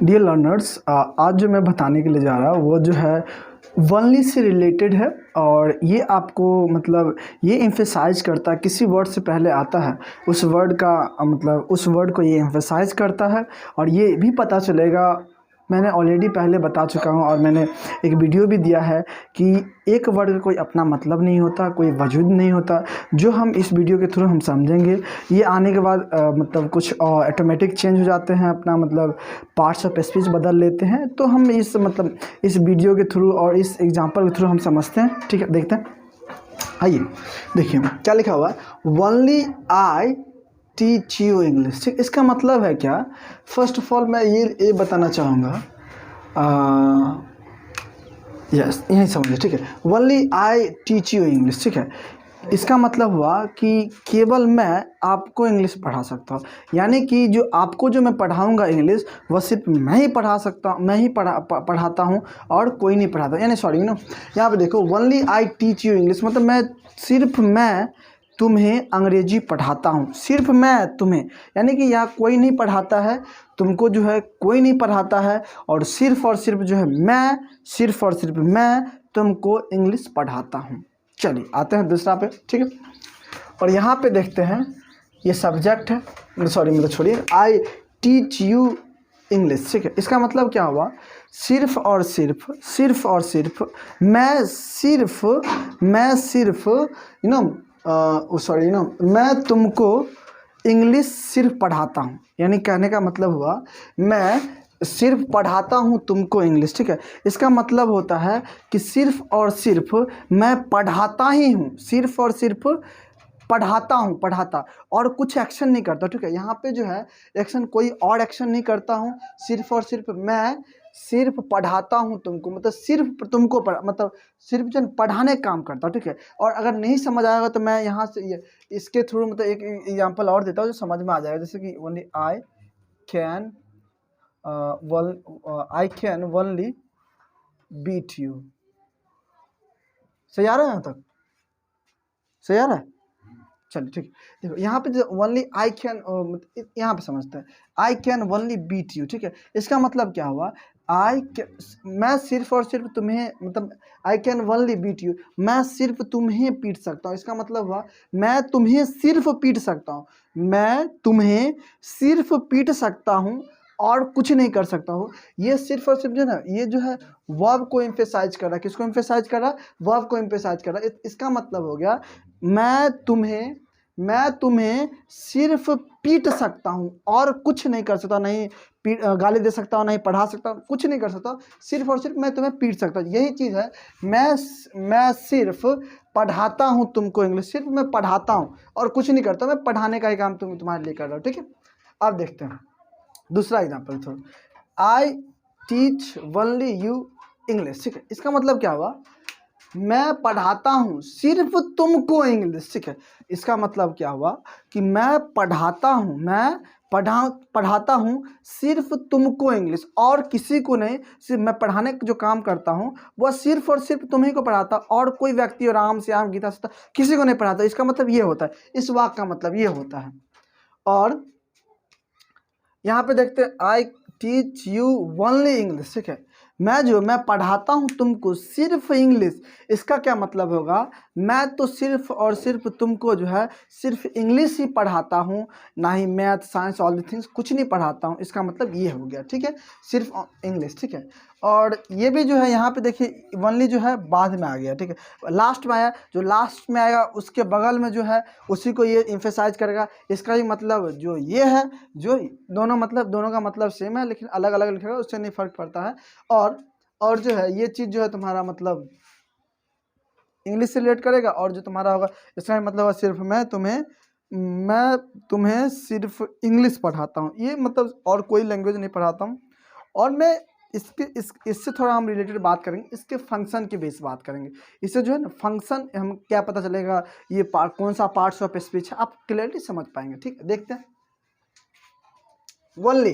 Dear learners, आज जो मैं बताने के लिए जा रहा हूँ वो जो है वनली से रिलेटेड है। और ये आपको मतलब ये एम्फेसाइज करता है, किसी वर्ड से पहले आता है उस वर्ड का मतलब उस वर्ड को ये एम्फेसाइज करता है। और ये भी पता चलेगा, मैंने ऑलरेडी पहले बता चुका हूँ और मैंने एक वीडियो भी दिया है कि एक वर्ड का कोई अपना मतलब नहीं होता, कोई वजूद नहीं होता। जो हम इस वीडियो के थ्रू हम समझेंगे, ये आने के बाद मतलब कुछ ऑटोमेटिक चेंज हो जाते हैं, अपना मतलब पार्ट्स ऑफ स्पीच बदल लेते हैं। तो हम इस मतलब इस वीडियो के थ्रू और इस एग्जांपल के थ्रू हम समझते हैं। ठीक है, देखते हैं। आइए देखिए क्या लिखा हुआ है, only I teach you English. ठीक, इसका मतलब है क्या? फर्स्ट ऑफ ऑल मैं ये बताना चाहूँगा, यस यही समझिए। ठीक है, only I teach you English. ठीक है, इसका मतलब हुआ कि केवल मैं आपको इंग्लिश पढ़ा सकता हूँ। यानी कि जो आपको जो मैं पढ़ाऊँगा इंग्लिश, वह सिर्फ मैं ही पढ़ा सकता हूँ, मैं ही पढ़ाता हूँ और कोई नहीं पढ़ाता। यानी सॉरी यहाँ पे देखो, only I teach you English मतलब मैं तुम्हें अंग्रेजी पढ़ाता हूँ, सिर्फ मैं तुम्हें। यानी कि यहाँ कोई नहीं पढ़ाता है, तुमको जो है कोई नहीं पढ़ाता है, और सिर्फ जो है मैं, सिर्फ और सिर्फ मैं तुमको इंग्लिश पढ़ाता हूँ। चलिए आते हैं दूसरा पे। ठीक है, और यहाँ पे देखते हैं, ये सब्जेक्ट है, सॉरी मतलब छोड़िए, आई टीच यू इंग्लिश। ठीक है, इसका मतलब क्या हुआ? सिर्फ और सिर्फ मैं सिर्फ मैं तुमको इंग्लिश सिर्फ पढ़ाता हूँ। यानी कहने का मतलब हुआ, मैं सिर्फ पढ़ाता हूँ तुमको इंग्लिश। ठीक है, इसका मतलब होता है कि सिर्फ और सिर्फ मैं पढ़ाता ही हूँ, सिर्फ और सिर्फ पढ़ाता और कुछ एक्शन नहीं करता। ठीक है, यहाँ पे जो है एक्शन, कोई और एक्शन नहीं करता हूँ, सिर्फ और सिर्फ मैं सिर्फ पढ़ाता हूँ तुमको, मतलब सिर्फ तुमको मतलब सिर्फ जो पढ़ाने का काम करता हूँ। ठीक है, और अगर नहीं समझ आएगा तो मैं यहाँ से इसके थ्रू मतलब एक एग्जांपल और देता हूँ जो समझ में आ जाएगा। जैसे कि only I can only beat you. सही आ रहा है? यहाँ तक सही आ रहा है? चलिए ठीक है, देखो यहाँ पे जो ओनली आई कैन, यहाँ पे समझते हैं, I can only beat you. ठीक है, इसका मतलब क्या हुआ? मैं सिर्फ और सिर्फ तुम्हें, मतलब I can only beat you, मैं सिर्फ तुम्हें पीट सकता हूँ। इसका मतलब हुआ मैं तुम्हें सिर्फ पीट सकता हूँ, मैं तुम्हें सिर्फ पीट सकता हूँ और कुछ नहीं कर सकता हूँ। ये सिर्फ और सिर्फ जो है, ये जो है वर्ब को एम्फेसाइज कर रहा है। किसको एम्फेसाइज कर रहा है? वर्ब को एम्फेसाइज कर रहा है। इसका मतलब हो गया, मैं तुम्हें सिर्फ पीट सकता हूँ और कुछ नहीं कर सकता, नहीं गाली दे सकता हूँ, नहीं पढ़ा सकता हूँ, कुछ नहीं कर सकता, सिर्फ और सिर्फ मैं तुम्हें पीट सकता हूँ। यही चीज़ है, मैं सिर्फ पढ़ाता हूँ तुमको इंग्लिश, सिर्फ मैं पढ़ाता हूँ और कुछ नहीं करता, मैं पढ़ाने का ही काम तुम्हारे लिए कर रहा हूँ। ठीक है, अब देखते हैं दूसरा एग्जाम्पल थोड़ा, I teach only you English. ठीक है, इसका मतलब क्या हुआ? मैं पढ़ाता हूँ सिर्फ तुमको इंग्लिश। ठीक है, इसका मतलब क्या हुआ कि मैं पढ़ाता हूँ सिर्फ तुमको इंग्लिश और किसी को नहीं। सिर्फ मैं पढ़ाने का जो काम करता हूँ वह सिर्फ और सिर्फ तुम्ही को पढ़ाता, और कोई व्यक्ति राम श्याम गीता सीता किसी को नहीं पढ़ाता। इसका मतलब ये होता है, इस वाक्य का मतलब ये होता है। और यहाँ पे देखते हैं, I teach you only English. ठीक है, मैं पढ़ाता हूँ तुमको सिर्फ इंग्लिश। इसका क्या मतलब होगा? मैं तो सिर्फ और सिर्फ तुमको जो है सिर्फ इंग्लिश ही पढ़ाता हूँ, ना ही math science all the things कुछ नहीं पढ़ाता हूँ। इसका मतलब ये हो गया। ठीक है, सिर्फ इंग्लिश। ठीक है, और ये भी जो है यहाँ पे देखिए ओनली जो है बाद में आ गया। ठीक है, लास्ट में आया, जो लास्ट में आएगा उसके बगल में जो है उसी को ये इम्फेसाइज करेगा। इसका भी मतलब जो ये है, जो दोनों का मतलब सेम है लेकिन अलग अलग लिखेगा, उससे नहीं फर्क पड़ता है। और जो है ये चीज़ जो है तुम्हारा मतलब इंग्लिश से रिलेट करेगा, और जो तुम्हारा होगा इसका मतलब होगा सिर्फ मैं तुम्हें सिर्फ इंग्लिश पढ़ाता हूँ। ये मतलब और कोई लैंग्वेज नहीं पढ़ाता हूँ। और मैं इससे थोड़ा हम रिलेटेड बात करेंगे, इसके फंक्शन के बेस बात करेंगे। इससे जो है ना फंक्शन हम क्या पता चलेगा, ये कौन सा पार्ट्स ऑफ स्पीच है, आप क्लियरली समझ पाएंगे। ठीक है, देखते हैं। वनली,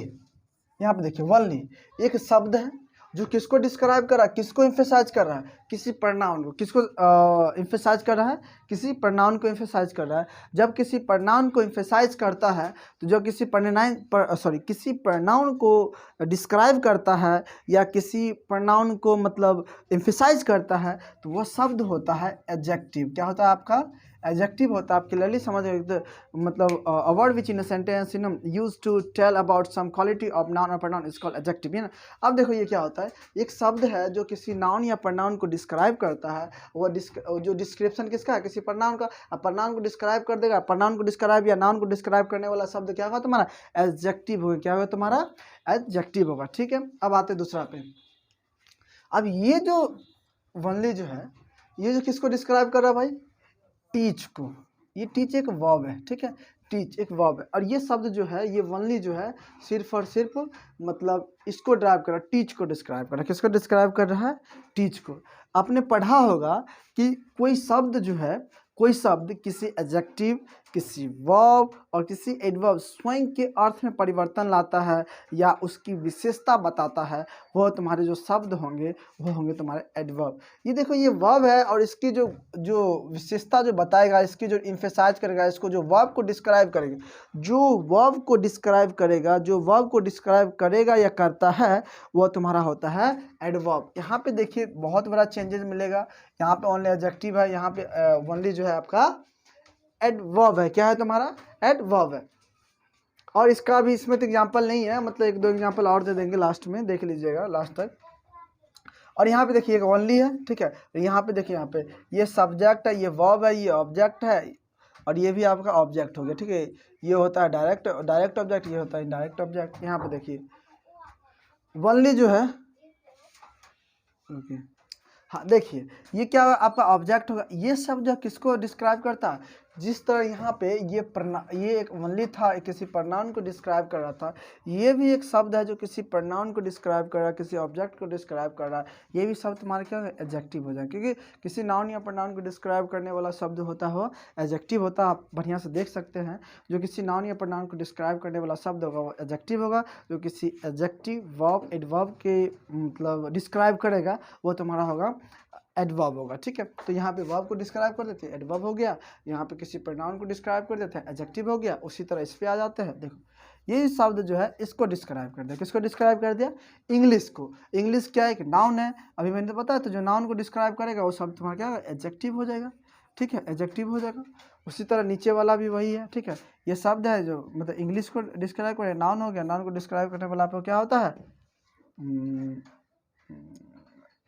यहाँ पे देखिए वनली एक शब्द है जो किसको डिस्क्राइब कर रहा है, किसको एम्फेसाइज कर रहा है, किसी प्रोनाउन को। किसको एम्फेसाइज कर रहा है? किसी प्रनाउन को एम्फेसाइज कर रहा है। जब किसी प्रनाउन को एम्फेसाइज करता है तो जो किसी किसी प्रनाउन को डिस्क्राइब करता है या किसी प्रनाउन को मतलब एम्फेसाइज करता है तो वह शब्द होता है एडजेक्टिव। क्या होता है आपका? एडजेक्टिव होता है। आप क्लियरली समझ रहे मतलब a word which in a sentence use to tell about some quality of noun और प्रनाउन इज कॉल्ड एडजेक्टिव, है ना। अब देखो ये क्या होता है, एक शब्द है जो किसी नाउन या प्रनाउन को डिस्क्राइब करता है। वो जो डिस्क्रिप्शन किसका है? किसी प्रनाउन का। अब प्रनाउन को डिस्क्राइब कर देगा, प्रनाउन को डिस्क्राइब या नाउन को डिस्क्राइब करने वाला शब्द क्या होगा तुम्हारा? एडजेक्टिव होगा। क्या होगा तुम्हारा? एडजेक्टिव होगा। ठीक है, अब आते दूसरा पे। अब ये जो वनली जो है, ये जो किसको डिस्क्राइब कर रहा है भाई? टीच को। ये टीच एक वर्ब है, ठीक है, टीच एक वर्ब है। और ये शब्द जो है, ये वनली जो है, सिर्फ और सिर्फ मतलब इसको ड्राइव कर रहा है, टीच को डिस्क्राइब कर रहा है। किसको डिस्क्राइब कर रहा है? टीच को। आपने पढ़ा होगा कि कोई शब्द जो है, कोई शब्द किसी एडजेक्टिव, किसी वर्ब और किसी एडवर्ब स्वयं के अर्थ में परिवर्तन लाता है या उसकी विशेषता बताता है, वह तुम्हारे जो शब्द होंगे वो होंगे तुम्हारे एडवर्ब। ये देखो, ये वर्ब है और इसकी जो जो विशेषता जो बताएगा, इसकी जो इम्फेसाइज करेगा, इसको जो वर्ब को डिस्क्राइब करेगा, जो वर्ब को डिस्क्राइब करेगा, जो वर्ब को डिस्क्राइब करेगा या करता है, वह तुम्हारा होता है एडवर्ब। यहाँ पे देखिए बहुत बड़ा चेंजेस मिलेगा। यहाँ पे ओनली एडजेक्टिव है, यहाँ पे ओनली जो है आपका एडवर्ब है। क्या है तुम्हारा? एडवर्ब है। और इसका भी इसमें तो एग्जाम्पल नहीं है, मतलब एक दो एग्जाम्पल और दे देंगे लास्ट में, देख लीजिएगा लास्ट तक। और यहाँ पे देखिए ओनली है, ठीक है। यहाँ पे देखिए, यहाँ पे ये सब्जेक्ट है, ये वर्ब है, ये ऑब्जेक्ट है और ये भी आपका ऑब्जेक्ट हो गया, ठीक है। ये होता है डायरेक्ट ऑब्जेक्ट, ये होता है इनडायरेक्ट ऑब्जेक्ट। यहाँ पे देखिए ओनली जो है, ओके, हाँ देखिए ये क्या आपका ऑब्जेक्ट होगा। ये शब्द जो किसको डिस्क्राइब करता है? जिस तरह यहाँ पे ये एक ओनली था, किसी प्रनाउन को डिस्क्राइब कर रहा था। ये भी एक शब्द है जो किसी प्रनाउन को डिस्क्राइब कर रहा है, किसी ऑब्जेक्ट को डिस्क्राइब कर रहा है। ये भी शब्द तुम्हारा क्या है? एडजेक्टिव हो जाए, क्योंकि किसी नाउन या प्रनाउन को डिस्क्राइब करने वाला शब्द होता है वो एडजेक्टिव होता है। आप बढ़िया से देख सकते हैं, जो किसी नाउन या प्रनाउन को डिस्क्राइब करने वाला शब्द होगा वो एडजेक्टिव होगा। जो किसी एडजेक्टिव, वर्ब, एडवर्ब के मतलब डिस्क्राइब करेगा वो तुम्हारा होगा एडवर्ब होगा, ठीक है। तो यहाँ पे वर्ब को डिस्क्राइब कर देते हैं, एडवर्ब हो गया। यहाँ पे किसी प्रोनाउन को डिस्क्राइब कर देते हैं, एडजेक्टिव हो गया। उसी तरह इस पे आ जाते हैं। देखो ये शब्द जो है इसको डिस्क्राइब कर दिया। किसको डिस्क्राइब कर दिया? इंग्लिश को। इंग्लिश क्या है? एक नाउन है, अभी मैंने तो बताया। तो जो नाउन को डिस्क्राइब करेगा वो शब्द तुम्हारा क्या है? एडजेक्टिव हो जाएगा, ठीक है, एडजेक्टिव हो जाएगा। उसी तरह नीचे वाला भी वही है, ठीक है। ये शब्द है जो मतलब इंग्लिश को डिस्क्राइब करे, नाउन हो गया। नाउन को डिस्क्राइब करने वाला आपको क्या होता है?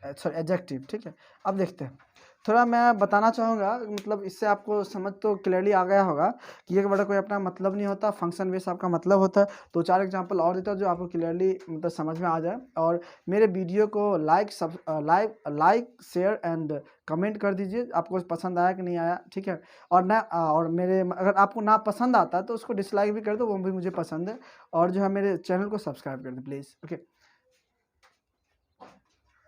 सॉरी, एडजेक्टिव, ठीक है। अब देखते हैं, थोड़ा मैं बताना चाहूँगा, मतलब इससे आपको समझ तो क्लियरली आ गया होगा कि एक बड़ा कोई अपना मतलब नहीं होता, फंक्शन बेस आपका मतलब होता है। तो 4 एग्जांपल और देता हूँ जो आपको क्लियरली मतलब समझ में आ जाए। और मेरे वीडियो को लाइक शेयर एंड कमेंट कर दीजिए, आपको पसंद आया कि नहीं आया, ठीक है। और मेरे अगर आपको ना पसंद आता है तो उसको डिसलाइक भी कर दो, वो भी मुझे पसंद है। और जो है मेरे चैनल को सब्सक्राइब कर दो प्लीज़, ओके।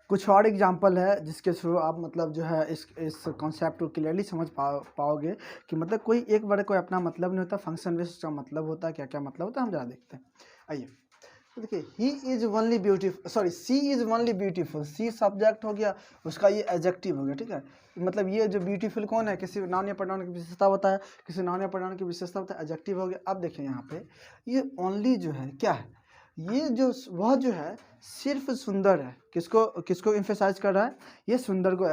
कुछ और एग्जांपल है जिसके थ्रू आप मतलब जो है इस कॉन्सेप्ट को क्लियरली समझ पाओगे कि मतलब कोई एक बड़े कोई अपना मतलब नहीं होता, फंक्शन बेस का मतलब होता है। क्या क्या मतलब होता है हम जरा देखते हैं, आइए। तो देखिए, he is only beautiful, sorry she is only beautiful. She subject हो गया, उसका ये एडजेक्टिव हो गया, ठीक है। मतलब ये जो ब्यूटीफुल कौन है? किसी नाउन या प्रोनाउन की विशेषता होता है, किसी नाउन या प्रोनाउन की विशेषता होता है, एडजेक्टिव हो गया। अब देखिए यहाँ पे ये ओनली जो है क्या है? ये जो वह जो है सिर्फ सुंदर है। किसको किसको एम्फेसाइज कर रहा है? ये सुंदर को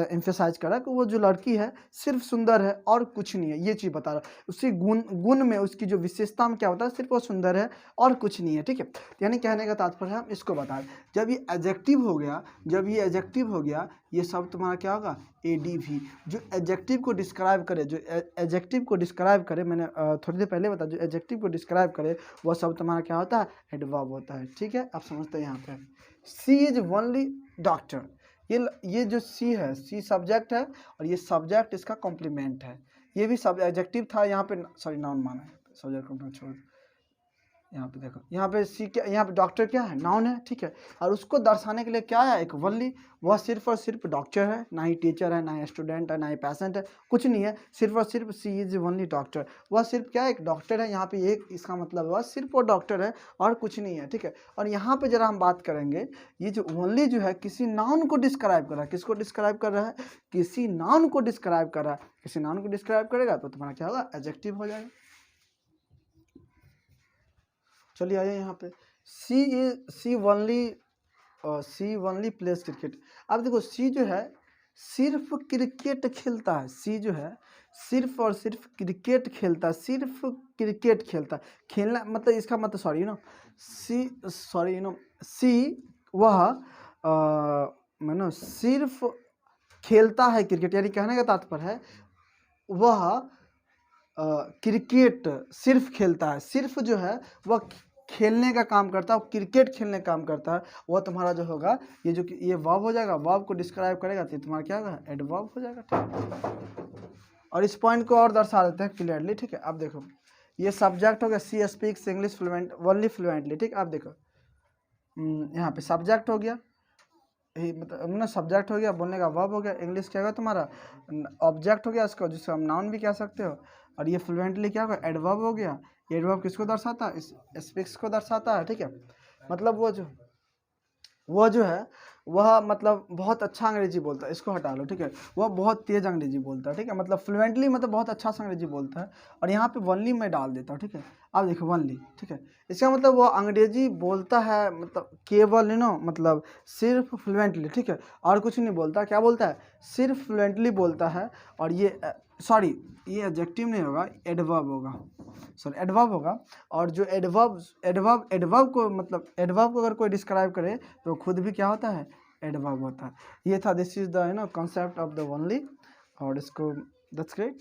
एम्फेसाइज कर रहा है कि वो जो लड़की है सिर्फ सुंदर है और कुछ नहीं है, ये चीज़ बता रहा है। उसकी गुण में, उसकी जो विशेषता में क्या होता है? सिर्फ वो सुंदर है और कुछ नहीं है, ठीक है। यानी कहने का तात्पर्य हम इसको बता रहे। जब ये एडजेक्टिव हो गया, जब ये एडजेक्टिव हो गया, ये सब तुम्हारा क्या होगा? एडीवी। जो एडजेक्टिव को डिस्क्राइब करे, जो एडजेक्टिव को डिस्क्राइब करे, मैंने थोड़ी देर पहले बताया, जो एडजेक्टिव को डिस्क्राइब करे वह सब तुम्हारा क्या होता है? एडवर्ब होता है, ठीक है। आप समझते हैं यहाँ पे सी इज ओनली डॉक्टर। ये जो सी है, सी सब्जेक्ट है और ये सब्जेक्ट इसका कॉम्प्लीमेंट है। ये भी सब एडजेक्टिव था, यहाँ पे सॉरी नाउन माना है, सब्जेक्ट कॉम्प्लीमेंट छोड़, यहाँ पे देखो, यहाँ पे सी क्या, यहाँ पे डॉक्टर क्या है, नाउन है, ठीक है। और उसको दर्शाने के लिए क्या है, एक वनली, वह सिर्फ और सिर्फ डॉक्टर है, ना ही टीचर है, ना ही स्टूडेंट है, ना ही पेशेंट है, कुछ नहीं है, सिर्फ और सिर्फ सी इज वनली डॉक्टर। वह सिर्फ क्या है, एक डॉक्टर है। यहाँ पे एक इसका मतलब वह सिर्फ वो डॉक्टर है और कुछ नहीं है, ठीक है। और यहाँ पे जरा हम बात करेंगे, ये जो वनली जो है किसी नाउन को डिस्क्राइब कर रहा है, किसको डिस्क्राइब कर रहा है, किसी नाउन को डिस्क्राइब कर रहा है। किसी नाउन को डिस्क्राइब करेगा तो तुम्हारा क्या होगा, एडजेक्टिव हो जाएगा। चलिए आइए यहाँ पे, सी वनली प्लेस क्रिकेट। अब देखो सी जो है सिर्फ क्रिकेट खेलता है, सी जो है सिर्फ और सिर्फ क्रिकेट खेलता है, सिर्फ क्रिकेट खेलता है। खेलना मतलब इसका मतलब सी वह मानो सिर्फ खेलता है क्रिकेट, यानी कहने का तात्पर्य है वह क्रिकेट सिर्फ खेलता है। सिर्फ जो है वह खेलने का काम करता है, क्रिकेट खेलने का काम करता है। वह तुम्हारा जो होगा ये जो कि ये वर्ब हो जाएगा, वर्ब को डिस्क्राइब करेगा तो तुम्हारा क्या होगा, एडवर्ब हो जाएगा, ठीक। और इस पॉइंट को और दर्शा देते हैं क्लियरली, ठीक है। अब देखो ये सब्जेक्ट हो गया, she speaks English fluent only fluently, ठीक। अब देखो यहाँ पे सब्जेक्ट हो गया, मतलब ना सब्जेक्ट हो गया, बोलने का वर्ब हो गया, इंग्लिश क्या होगा तुम्हारा, ऑब्जेक्ट हो गया इसको, जिसको हम नाउन भी कह सकते हो। और ये फ्लुएंटली क्या होगा, एडवर्ब हो गया। एडवर्ब किसको दर्शाता है, इस स्पीक्स को दर्शाता है, ठीक है। मतलब वो जो है वह मतलब बहुत अच्छा अंग्रेजी बोलता है, इसको हटा लो, ठीक है। वह बहुत तेज़ अंग्रेजी बोलता है, ठीक है। मतलब फ्लुएंटली मतलब बहुत अच्छा सा अंग्रेजी बोलता है। और यहाँ पे वनली मैं डाल देता हूँ, ठीक है। अब देखो वनली, ठीक है, इसका मतलब वो अंग्रेजी बोलता है, मतलब केवल मतलब सिर्फ फ्लुएंटली, ठीक है, और कुछ नहीं बोलता। क्या बोलता है, सिर्फ फ्लुएंटली बोलता है। और ये सॉरी ये एडजेक्टिव नहीं होगा, एडवर्ब होगा, सॉरी एडवर्ब होगा। और जो एडवर्ब को मतलब एडवर्ब को अगर कोई डिस्क्राइब करे तो खुद भी क्या होता है, एडवर्ब होता है। ये था, this is the concept of the only. और इसको दैट्स ग्रेट।